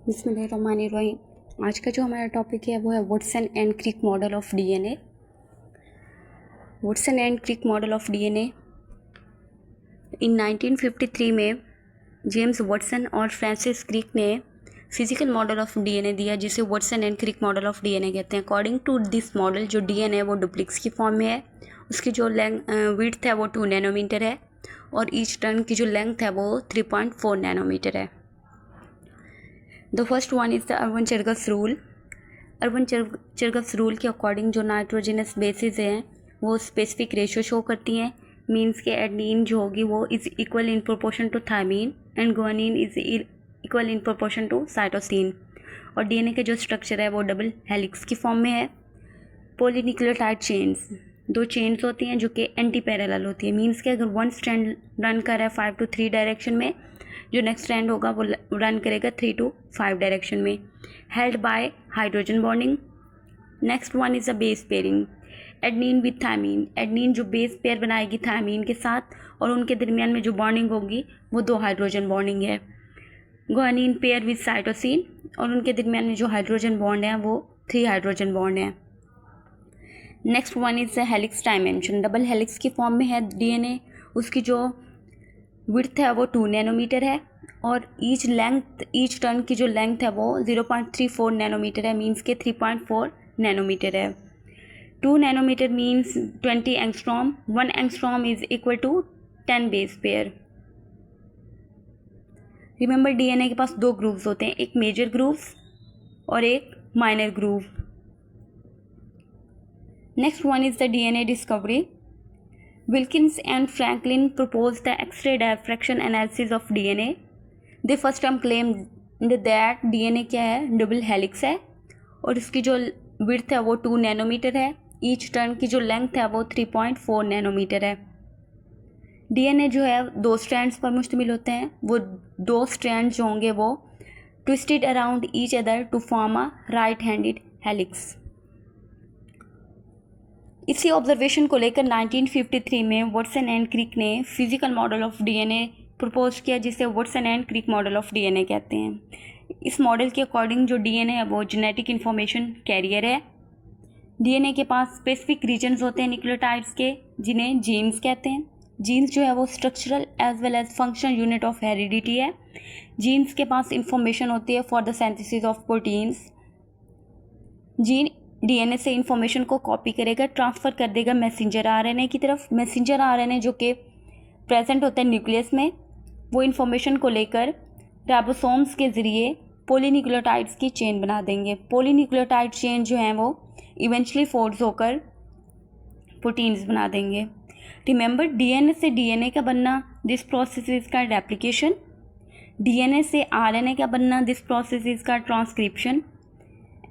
बिस्मिल्लाहिर्रहमानिर्रहीम। आज का जो हमारा टॉपिक है वो है Watson and Crick model of DNA. Watson and Crick model of DNA in 1953 में जेम्स वुड्सन और फ्रांसिस क्रिक ने फिजिकल मॉडल ऑफ डीएनए दिया, जिसे Watson and Crick model of DNA कहते हैं। अकॉर्डिंग टू दिस मॉडल जो डीएनए है वो डुप्लेक्स की फॉर्म में है। उसकी जो विड्थ है वो 2 नैनोमीटर है और ईच टर्न की जो लेंथ है वो 3.4 नैनोमीटर है। The first one is the Erwin Chargaff's rule. Erwin Chargaff's rule के अकॉर्डिंग जो नाइट्रोजनस बेसिस हैं वो स्पेसिफिक रेशियो शो करती हैं। मीन्स के एडनीन जो होगी वो is equal in proportion to thymine and guanine is equal in proportion to cytosine. और डीएनए के जो स्ट्रक्चर है वो डबल हेलिक्स की फॉर्म में है। पॉलीन्यूक्लियोटाइड चेन्स, 2 चेन्स होती हैं जो कि एंटी पैरेलल होती है। मीन्स के अगर वन स्ट्रैंड रन कर रहा है 5 to 3 डायरेक्शन में, जो नेक्स्ट स्ट्रैंड होगा वो रन करेगा 3 to 5 डायरेक्शन में, held by hydrogen bonding. Next one is a base pairing, adenine with thymine. Adenine जो बेस पेयर बनाएगी थायमीन के साथ और उनके दरमियान में जो बॉन्डिंग होगी वो 2 हाइड्रोजन बॉन्डिंग है। गुआनिन पेयर विथ साइटोसिन और उनके दरमियान में जो हाइड्रोजन बॉन्ड है वो 3 हाइड्रोजन बॉन्ड है। Next one is helix dimension, double helix की फॉर्म में है डीएनए। उसकी जो विड्थ है वो 2 नैनोमीटर है और ईच टर्न की जो लेंथ है वो 0.34 नैनोमीटर है। मीन्स के 3.4 नैनोमीटर है। 2 nanometre means 20 angstrom. 1 angstrom is equal to 10 base pair. Remember DNA के पास 2 ग्रुव्स होते हैं, एक मेजर ग्रुव्स और एक minor groove. Next one is the DNA discovery. Wilkins and Franklin proposed the X-ray diffraction analysis of DNA. They first time claimed that DNA क्या है, double helix है और इसकी जो विड्थ है वो 2 नैनोमीटर है। ईच टर्न की जो लेंथ है वो 3.4 नैनोमीटर है। डीएनए जो है 2 स्ट्रैंड्स पर मुश्तमिल होते हैं। वो 2 स्ट्रैंड्स जो होंगे वो twisted around each other to form a right handed helix. इसी ऑब्जर्वेशन को लेकर 1953 में वुड्सन एंड क्रिक ने physical model of DNA propose किया, जिसे Watson and Crick model of DNA कहते हैं। इस मॉडल के अकॉर्डिंग जो डीएनए है वो जेनेटिक इन्फॉर्मेशन कैरियर है। डीएनए के पास स्पेसिफिक रीजन्स होते हैं न्यूक्लियोटाइड्स के, जिन्हें जीन्स कहते हैं। जीन्स जो है वो structural as well as functional unit of heredity है। जीन्स के पास इंफॉर्मेशन होती है for the synthesis of proteins. Gene DNA से इंफॉर्मेशन को कॉपी करेगा, ट्रांसफ़र कर देगा मैसेंजर आरएनए की तरफ। मैसेंजर आरएनए जो कि प्रेजेंट होता है न्यूक्लियस में, वो इंफॉर्मेशन को लेकर राइबोसोम्स के ज़रिए पॉलीन्यूक्लियोटाइड्स की चेन बना देंगे। पॉलीन्यूक्लियोटाइड चेन जो है वो इवेंचुअली फोर्स होकर प्रोटीन्स बना देंगे। रिमेंबर डीएनए से डीएनए का बनना, दिस प्रोसेस इज का रेप्लिकेशन। डीएनए से आरएनए का बनना, दिस प्रोसेस इज का ट्रांसक्रिप्शन।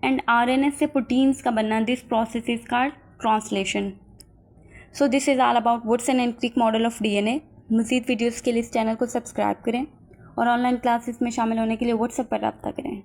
एंड आरएनए से प्रोटीन्स का बनना, this process is called translation. So this is all about Watson and Crick model of DNA. मज़ीद वीडियोज़ के लिए इस चैनल को सब्सक्राइब करें और ऑनलाइन क्लासेस में शामिल होने के लिए व्हाट्सएप पर रब्ता करें।